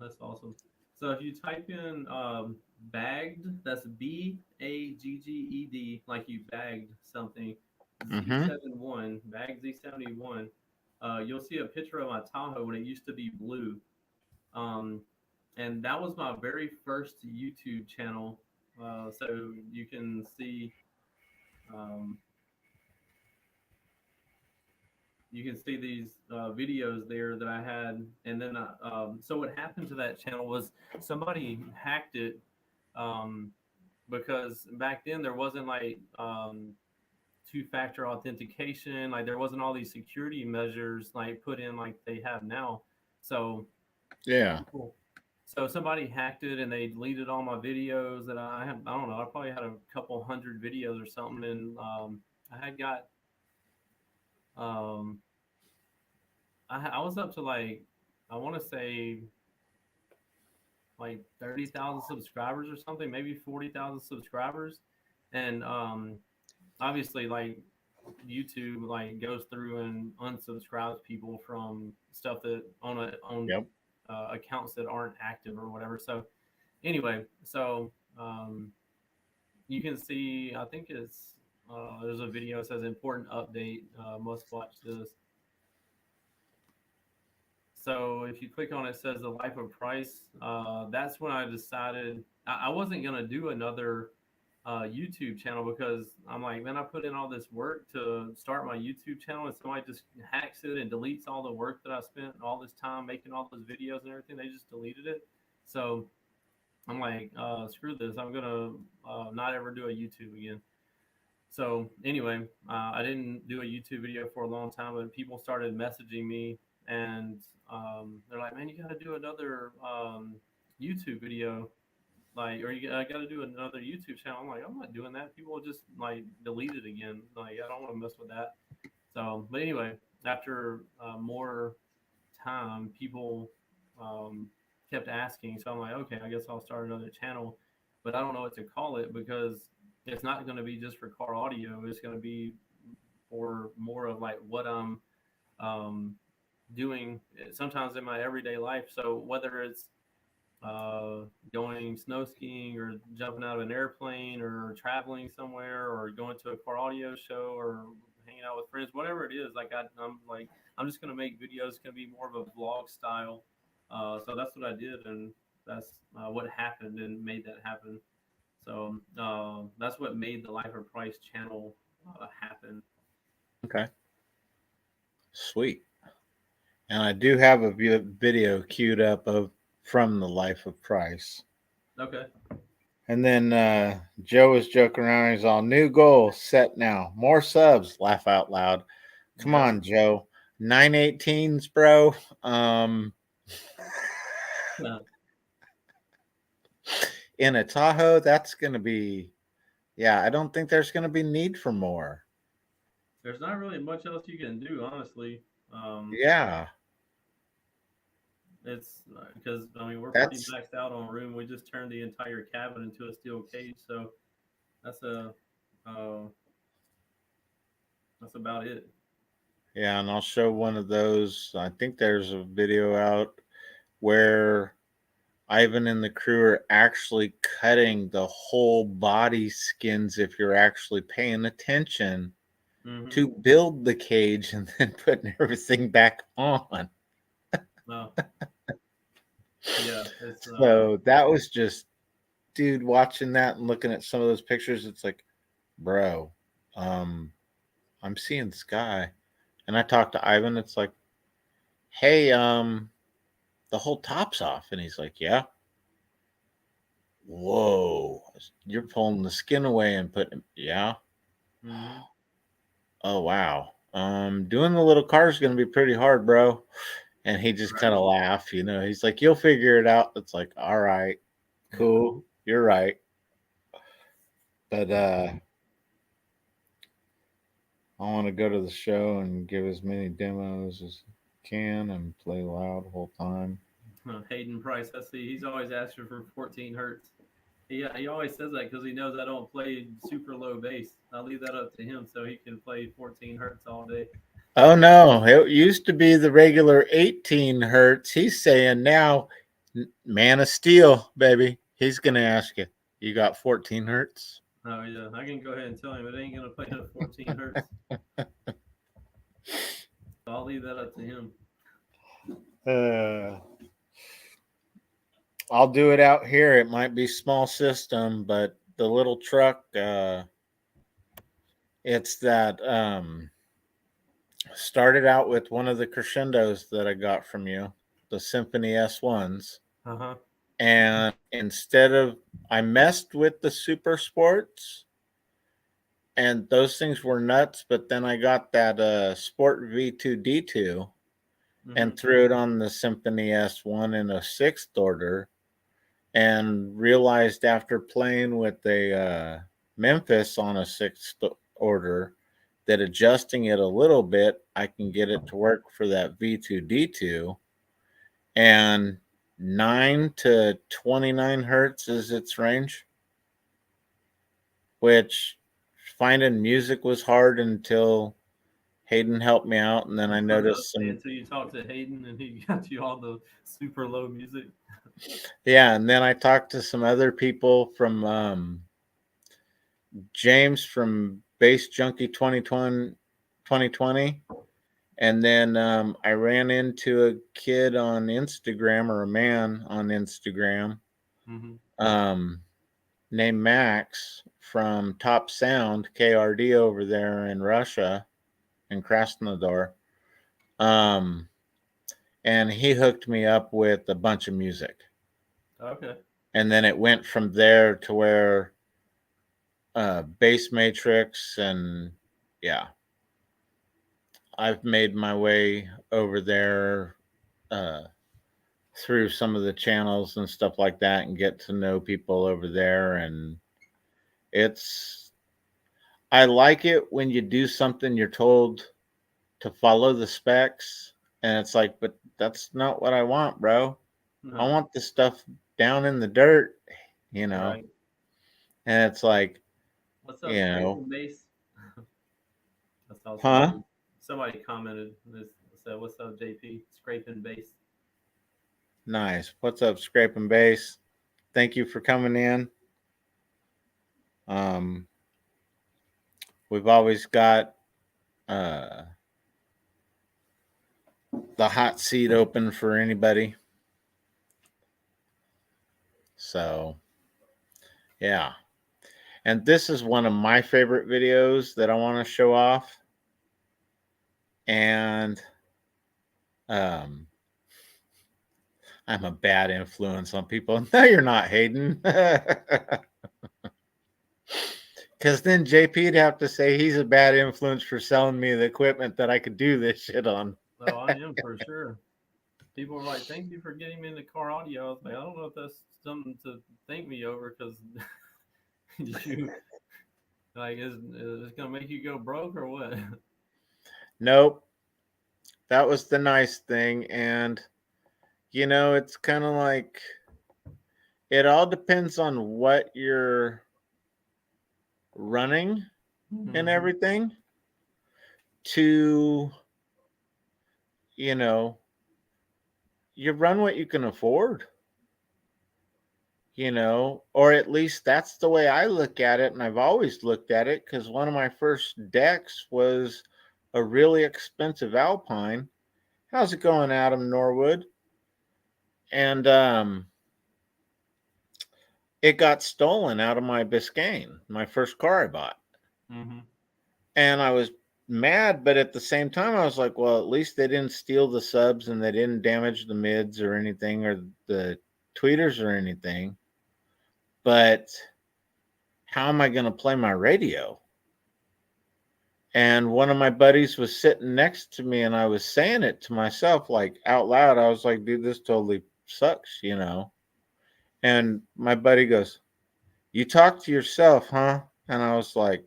That's awesome. So if you type in bagged, that's Bagged, like you bagged something,
Mm-hmm.
Z71, bagged Z71, you'll see a picture of my Tahoe when it used to be blue. Um, and that was my very first YouTube channel. So um, you can see these videos there that I had, and then so what happened to that channel was somebody hacked it, um, because back then there wasn't like two-factor authentication, like there wasn't all these security measures like put in like they have now. So
Yeah.
people, so somebody hacked it and they deleted all my videos that I had. I don't know. I probably had a couple hundred videos or something, and I had got um, I was up to like I want to say like 30,000 subscribers or something, maybe 40,000 subscribers, and obviously like YouTube like goes through and unsubscribes people from stuff that on
Yep.
accounts that aren't active or whatever. So anyway, so you can see. I think it's there's a video that says important update. Must watch this. So if you click on it, it says the life of Price. That's when I decided I wasn't gonna do another YouTube channel because I'm like, man, I put in all this work to start my YouTube channel, and somebody just hacks it and deletes all the work that I spent all this time making all those videos and everything. They just deleted it. So I'm like, screw this. I'm gonna not ever do a YouTube again. So anyway, I didn't do a YouTube video for a long time, but people started messaging me, and they're like, "Man, you got to do another YouTube video, like, or you got to do another YouTube channel." I'm like, "I'm not doing that. People will just like delete it again. Like, I don't want to mess with that." So, but anyway, after more time, people um, kept asking. So I'm like, okay, I guess I'll start another channel, but I don't know what to call it because it's not going to be just for car audio. It's going to be for more of like what I'm um, doing sometimes in my everyday life. So whether it's going snow skiing or jumping out of an airplane or traveling somewhere or going to a car audio show or hanging out with friends, whatever it is. Like I'm like I'm just gonna make videos. It's gonna be more of a vlog style. So that's what I did, and that's what happened and made that happen. So that's what made the Life of Price channel happen.
Okay. Sweet. And I do have a video queued up of from the Life of Price.
Okay.
And then Joe was joking around. He's all new goal set now. More subs. Laugh out loud. Come
Yeah.
on, Joe. 918s, bro. Um,
Yeah.
in a Tahoe, that's gonna be. Yeah, I don't think there's gonna be need for more.
There's not really much else you can do, honestly. Um,
Yeah,
it's because I mean we're pretty
that's
maxed out on room. We just turned the entire cabin into a steel cage, so that's a uh, that's about it.
yeah, and I'll show one of those. I think there's a video out where Ivan and the crew are actually cutting the whole body skins if you're actually paying attention
Mm-hmm.
to build the cage and then putting everything back on.
No, yeah, it's
So that was just, dude, watching that and looking at some of those pictures, it's like, bro, um, I'm seeing sky. And I talked to Ivan, it's like, hey, the whole top's off. And he's like, yeah. Whoa. You're pulling the skin away and putting, yeah.
mm-hmm.
Oh, wow. Doing the little car is going to be pretty hard, bro. And he just kind
Right.
of laughed, you know. He's like, you'll figure it out. It's like, all right, cool. You're right. But I want to go to the show and give as many demos as I can and play loud the whole time.
Hayden Price, I see. He's always asking for 14 hertz. He always says that because he knows I don't play super low bass. I leave that up to him so he can play 14 hertz all day.
Oh no, it used to be the regular 18 hertz. He's saying now, Man of Steel, baby. He's gonna ask you, you got 14 hertz?
Oh yeah, I can go ahead and tell him it ain't gonna play no 14 hertz. So I'll leave that up to him.
Uh, I'll do it out here. It might be small system, but the little truck, it's that started out with one of the crescendos that I got from you, the Symphony S1s.
Uh huh.
And instead of, I messed with the Super Sports, and those things were nuts, but then I got that Sport V2D2
Mm-hmm.
and threw it on the Symphony S1 in a sixth order, and realized after playing with a Memphis on a sixth order that adjusting it a little bit, I can get it to work for that V2D2. And 9 to 29 hertz is its range, which finding music was hard until Hayden helped me out. And then I
I was about to
noticed
say
some,
until you talked to Hayden and he got you all the super low music.
yeah. And then I talked to some other people from James from Bass Junkie 2020. And then I ran into a kid on Instagram, or a man on Instagram,
Mm-hmm.
um, named Max from Top Sound KRD over there in Russia, in Krasnodar. Um, and he hooked me up with a bunch of music.
Okay.
And then it went from there to where Bass Matrix, and yeah, I've made my way over there uh, through some of the channels and stuff like that, and get to know people over there. And it's, I like it when you do something you're told to follow the specs, and it's like, but that's not what I want, bro. I
No.
want the stuff down in the dirt, you know.
Right.
And it's like,
What's up,
you know,
Scraping Bass? I saw
huh?
somebody commented this said, "What's up, JP? Scraping Bass."
Nice. What's up, Scraping Base? Thank you for coming in. Um, we've always got uh, the hot seat open for anybody. So, yeah. And this is one of my favorite videos that I want to show off. And um, I'm a bad influence on people. No, you're not, Hayden. Because then JP'd have to say he's a bad influence for selling me the equipment that I could do this shit on.
Oh, I am for sure. People were like, "Thank you for getting me into car audio." I was like, "I don't know if that's something to thank me over because you like is it gonna make you go broke or what?"
Nope. That was the nice thing. And, it's kind of like it all depends on what you're running and
Mm-hmm.
everything to, you know, you run what you can afford, or at least that's the way I look at it. And I've always looked at it because one of my first decks was a really expensive Alpine. How's it going, Adam Norwood? And it got stolen out of my Biscayne, my first car I bought.
Mm-hmm.
And I was mad, but at the same time, I was like, well, at least they didn't steal the subs and they didn't damage the mids or anything or the tweeters or anything. But how am I going to play my radio? And one of my buddies was sitting next to me and I was saying it to myself, like out loud. I was like, dude, this totally sucks, And my buddy goes, you talk to yourself, huh? And I was like,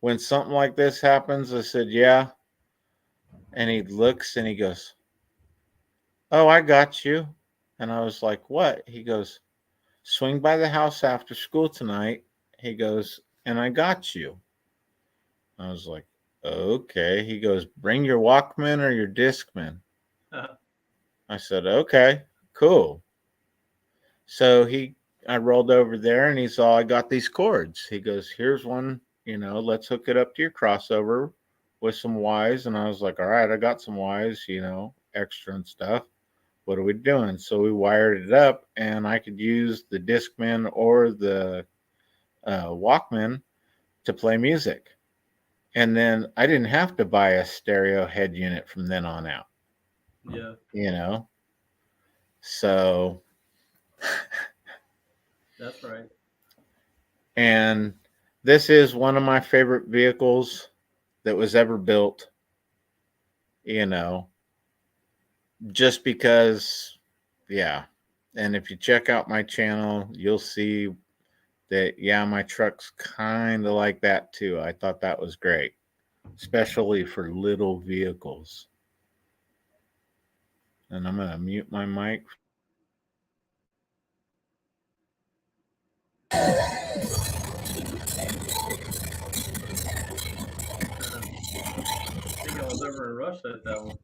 when something like this happens, I said, yeah. And he looks and he goes, oh, I got you. And I was like, what? He goes, swing by the house after school tonight. He goes, and I got you. I was like, okay. He goes, bring your Walkman or your Discman. I said, okay, cool. So I rolled over there and he saw I got these cords. He goes, here's one, let's hook it up to your crossover with some Ys. And I was like, all right, I got some Ys, extra and stuff. What are we doing? So we wired it up and I could use the Discman or the Walkman to play music. And then I didn't have to buy a stereo head unit from then on out.
Yeah.
So
That's right.
And this is one of my favorite vehicles that was ever built, just because, yeah. And if you check out my channel, you'll see that, yeah, my truck's kind of like that too. I thought that was great, especially for little vehicles. And I'm going to mute my mic.
I think I was over in Russia at that one.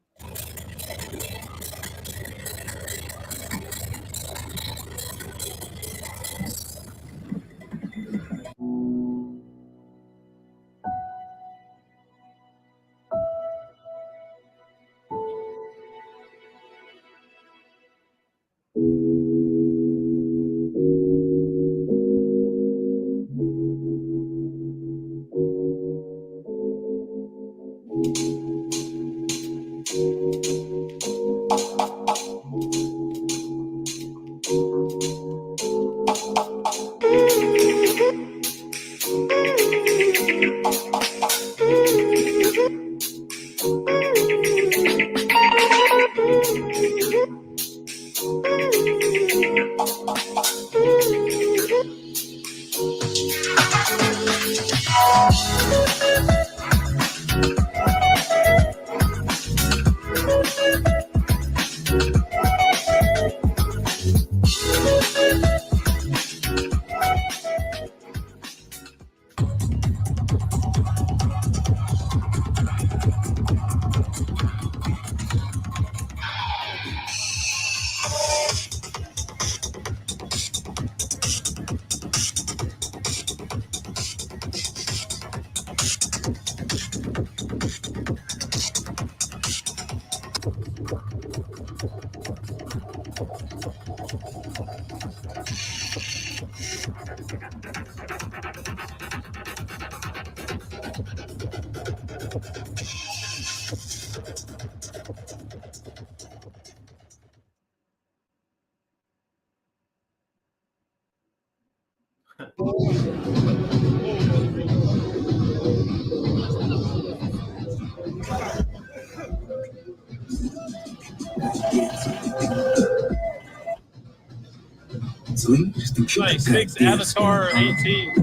Like 6 Avatar 18.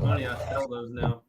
Funny, I sell those now.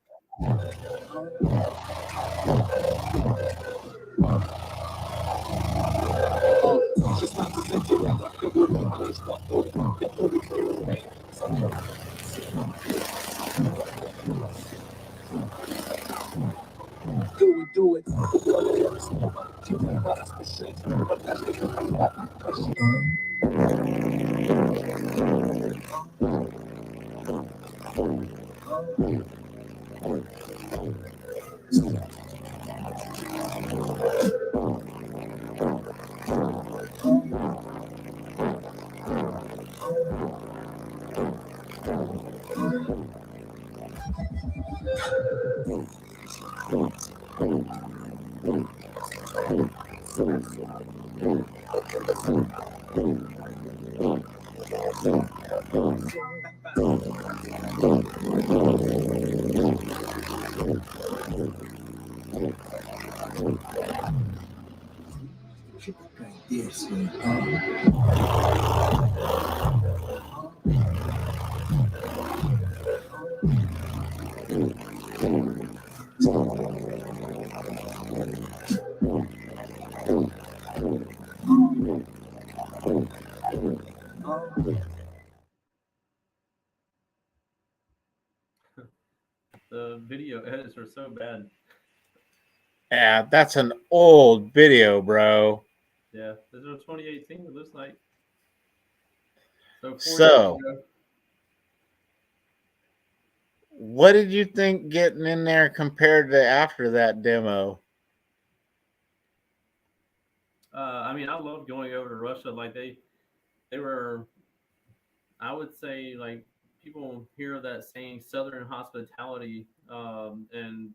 The video edits are so bad.
Yeah, that's an old video, bro.
Yeah, this is 2018. It looks like so 4 years
So,
ago.
what did you think getting in there compared to after that demo?
I mean, I love going over to Russia. Like they were, I would say, like people hear that saying Southern hospitality, and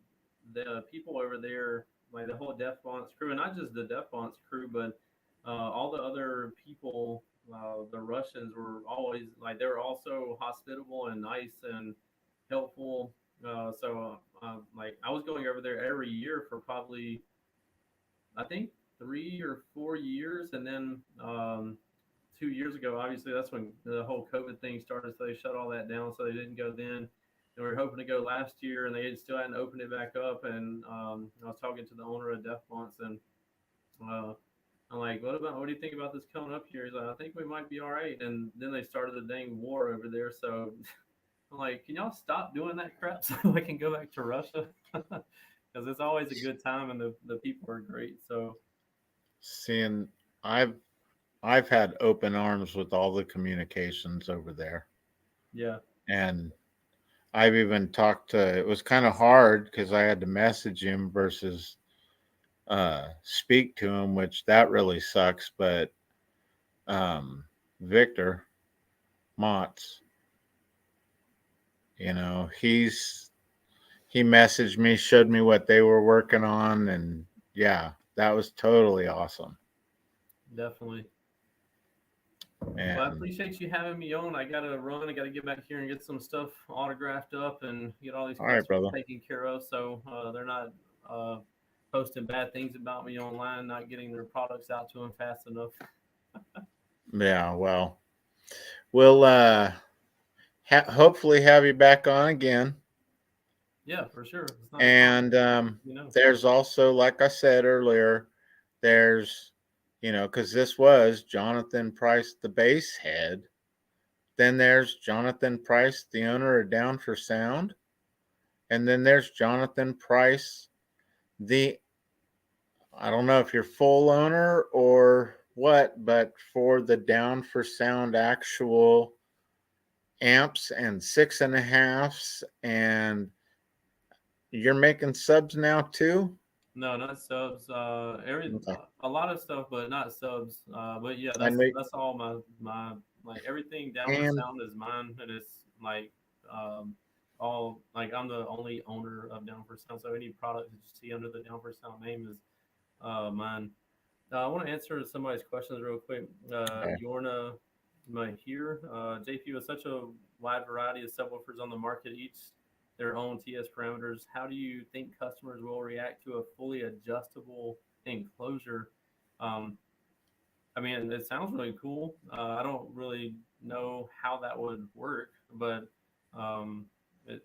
the people over there, like the whole Deaf Fonts crew, and not just the Deaf Fonts crew, but all the other people, the Russians were always like they were also hospitable and nice and helpful. Like I was going over there every year for probably I think 3 or 4 years, and then 2 years ago, obviously that's when the whole COVID thing started, so they shut all that down, so they didn't go then. And we were hoping to go last year, and they still hadn't opened it back up. And I was talking to the owner of Deaf Fonts, and uh, I'm like, what do you think about this coming up here? He's like, I think we might be all right. And then they started the dang war over there, so I'm like, can y'all stop doing that crap so I can go back to Russia? Because it's always a good time, and the people are great. So
Seeing, I've had open arms with all the communications over there,
yeah,
and I've even talked to. It was kind of hard because I had to message him versus speak to him, which that really sucks. But um, Victor Motts, he messaged me, showed me what they were working on, and yeah, that was totally awesome.
definitely. Well, I
And
appreciate you having me on. I gotta run. I gotta get back here and get some stuff autographed up and get all these
all right,
customers
brother.
taken care of, so they're not uh, posting bad things about me online, not getting their products out to them fast enough.
Yeah, well, we'll hopefully have you back on again.
Yeah, for sure. It's not a problem.
And
You know.
there's also, like I said earlier, there's, because this was Johnathan Price, the bass head. Then there's Johnathan Price, the owner of Down for Sound. And then there's Johnathan Price, the, I don't know if you're full owner or what, but for the Down for Sound actual amps and 6.5s. And you're making subs now too?
No, not subs.
Okay.
A lot of stuff, but not subs. But yeah,
I know.
that's all my like everything down for
And
sound is mine, and it's like um all like I'm the only owner of Down for Sound, so any product that you see under the Down for Sound name is mine. I want to answer somebody's questions real quick.
okay.
Yorna here. JP, with such a wide variety of subwoofers on the market, each their own TS parameters, how do you think customers will react to a fully adjustable enclosure? Um, I mean, it sounds really cool. I don't really know how that would work, but um, it,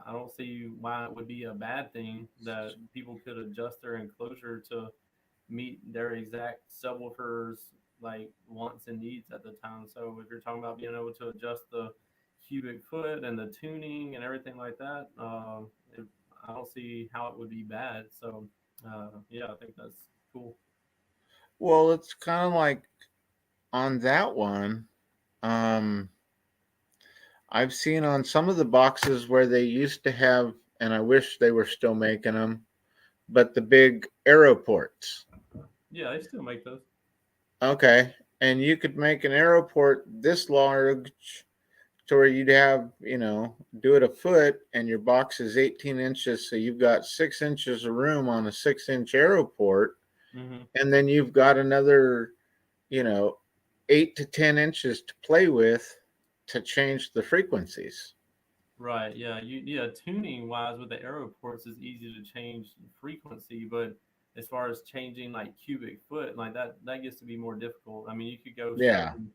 I don't see why it would be a bad thing that people could adjust their enclosure to meet their exact subwoofers like wants and needs at the time. So if you're talking about being able to adjust the cubic foot and the tuning and everything like that, I don't see how it would be bad. So yeah, I think that's cool.
Well, it's kind of like on that one. Um, I've seen on some of the boxes where they used to have, and I wish they were still making them, but the big arrow ports.
Yeah, they still make those.
Okay. And you could make an arrow port this large to where you'd have, do it a foot and your box is 18 inches. So you've got 6 inches of room on a 6 inch arrow port.
Hmm.
And then you've got another, you know, 8 to 10 inches to play with to change the frequencies.
Right. Yeah. Yeah. Tuning wise with the arrow ports is easy to change frequency, but as far as changing like cubic foot, like that gets to be more difficult. I mean, you could go
Yeah.
shoving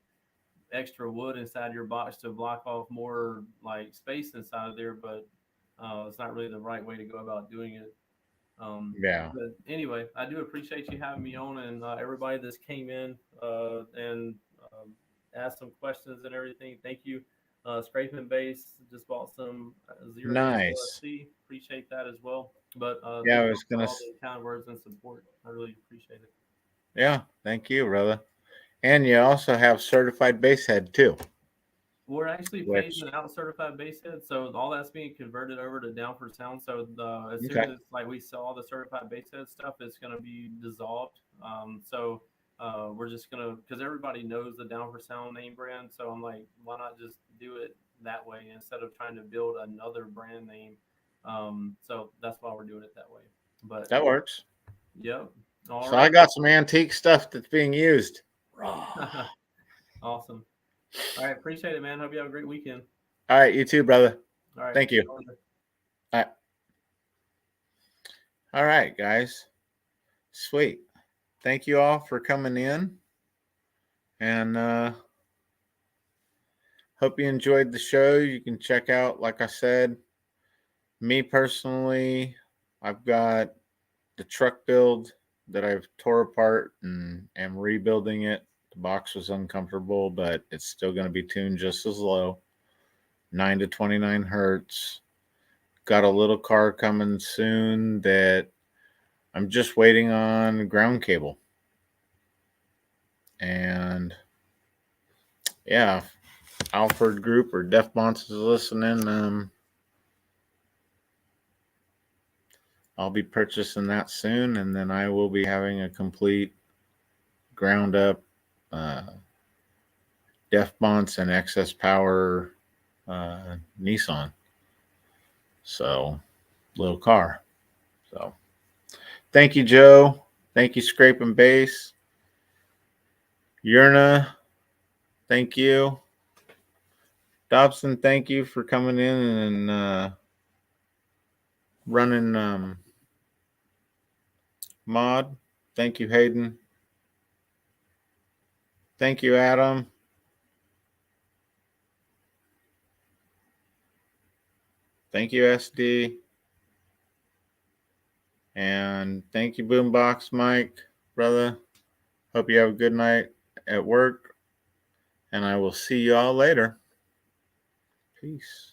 extra wood inside your box to block off more like space inside of there, but it's not really the right way to go about doing it.
Yeah.
But anyway, I do appreciate you having me on, and everybody that's came in and asked some questions and everything. Thank you. Scraping Base just bought some Zero
Nice.
USC. Appreciate that as well. But
Yeah,
thank
I
you
was
for
going to,
all the kind words and support. I really appreciate it.
yeah, thank you, brother. And you also have certified bass head too,
We're actually
which,
phasing out certified base head, so all that's being converted over to down for sound. So as soon
okay.
as like we sell all the certified base head stuff, it's going to be dissolved. So we're just gonna because everybody knows the down for sound name brand. So I'm like, why not just do it that way instead of trying to build another brand name? So that's why we're doing it that way. But
That works.
yep, all
So I
right,
got some antique stuff that's being used.
awesome. All right, appreciate it, man. Hope you have a great weekend.
All right, you too, brother.
All right.
Thank you. All right, all right, guys. Sweet. Thank you all for coming in, and hope you enjoyed the show. You can check out, like I said, me personally, I've got the truck build that I've tore apart and am rebuilding it. The box was uncomfortable, but it's still going to be tuned just as low, 9 to 29 hertz. Got a little car coming soon that I'm just waiting on ground cable. And yeah, Alfred Group or Def Bonds is listening. I'll be purchasing that soon, and then I will be having a complete ground up uh, Def Bonds and Excess Power Nissan. So, little car. So, thank you, Joe. Thank you, Scraping Bass. Yerna, thank you. Dobson, thank you for coming in and running mod. Thank you, Hayden. Thank you, Adam. Thank you, SD. And thank you, Boombox Mike, brother. Hope you have a good night at work. And I will see you all later. Peace.